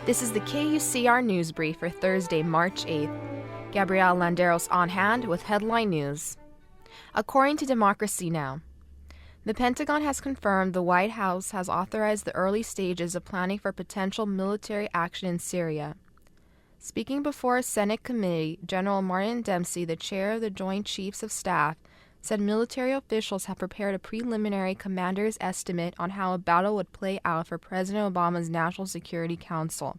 This is the KUCR News Brief for Thursday, March 8th. Gabrielle Landeros on hand with headline news. According to Democracy Now!, the Pentagon has confirmed the White House has authorized the early stages of planning for potential military action in Syria. Speaking before a Senate committee, General Martin Dempsey, the chair of the Joint Chiefs of Staff, said military officials have prepared a preliminary commander's estimate on how a battle would play out for President Obama's National Security Council.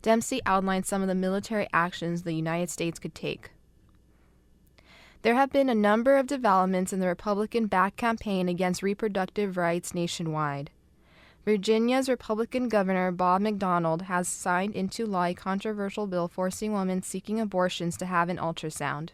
Dempsey outlined some of the military actions the United States could take. There have been a number of developments in the Republican-backed campaign against reproductive rights nationwide. Virginia's Republican Governor Bob McDonnell has signed into law a controversial bill forcing women seeking abortions to have an ultrasound.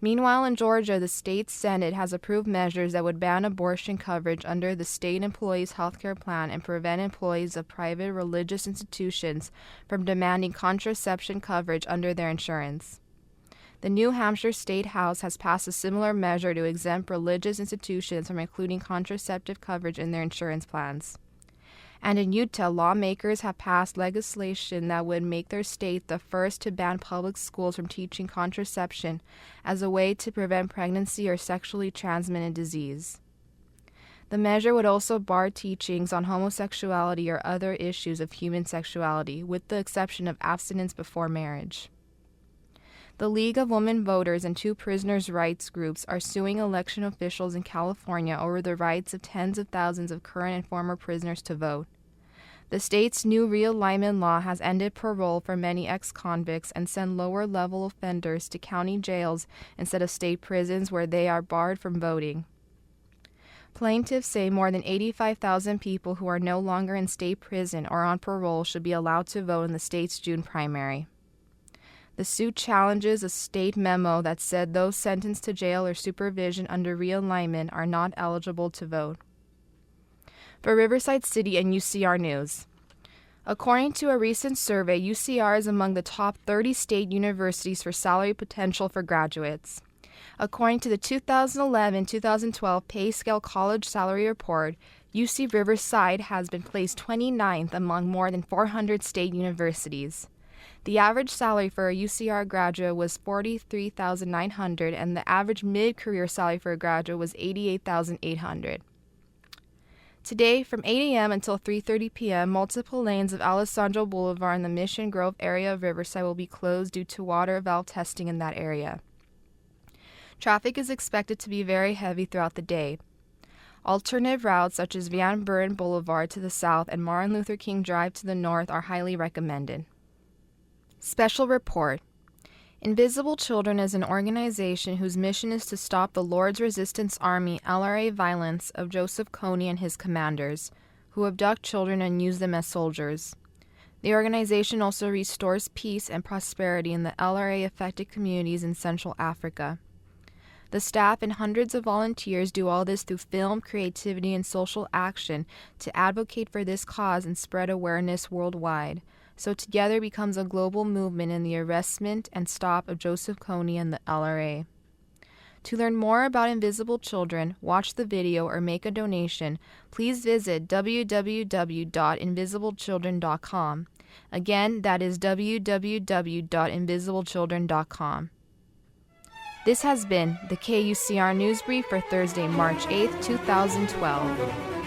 Meanwhile, in Georgia, the state Senate has approved measures that would ban abortion coverage under the state employees' health care plan and prevent employees of private religious institutions from demanding contraception coverage under their insurance. The New Hampshire State House has passed a similar measure to exempt religious institutions from including contraceptive coverage in their insurance plans. And in Utah, lawmakers have passed legislation that would make their state the first to ban public schools from teaching contraception as a way to prevent pregnancy or sexually transmitted disease. The measure would also bar teachings on homosexuality or other issues of human sexuality, with the exception of abstinence before marriage. The League of Women Voters and two prisoners' rights groups are suing election officials in California over the rights of tens of thousands of current and former prisoners to vote. The state's new realignment law has ended parole for many ex-convicts and sent lower-level offenders to county jails instead of state prisons where they are barred from voting. Plaintiffs say more than 85,000 people who are no longer in state prison or on parole should be allowed to vote in the state's June primary. The suit challenges a state memo that said those sentenced to jail or supervision under realignment are not eligible to vote. For Riverside City and UCR News. According to a recent survey, UCR is among the top 30 state universities for salary potential for graduates. According to the 2011-2012 Pay Scale College Salary Report, UC Riverside has been placed 29th among more than 400 state universities. The average salary for a UCR graduate was $43,900, and the average mid-career salary for a graduate was $88,800. Today, from 8 a.m. until 3:30 p.m., multiple lanes of Alessandro Boulevard in the Mission Grove area of Riverside will be closed due to water valve testing in that area. Traffic is expected to be very heavy throughout the day. Alternative routes such as Van Buren Boulevard to the south and Martin Luther King Drive to the north are highly recommended. Special Report. Invisible Children is an organization whose mission is to stop the Lord's Resistance Army (LRA) violence of Joseph Kony and his commanders, who abduct children and use them as soldiers. The organization also restores peace and prosperity in the LRA-affected communities in Central Africa. The staff and hundreds of volunteers do all this through film, creativity, and social action to advocate for this cause and spread awareness worldwide, so together becomes a global movement in the arrestment and stop of Joseph Kony and the LRA. To learn more about Invisible Children, watch the video, or make a donation, please visit www.invisiblechildren.com. Again, that is www.invisiblechildren.com. This has been the KUCR News Brief for Thursday, March 8, 2012.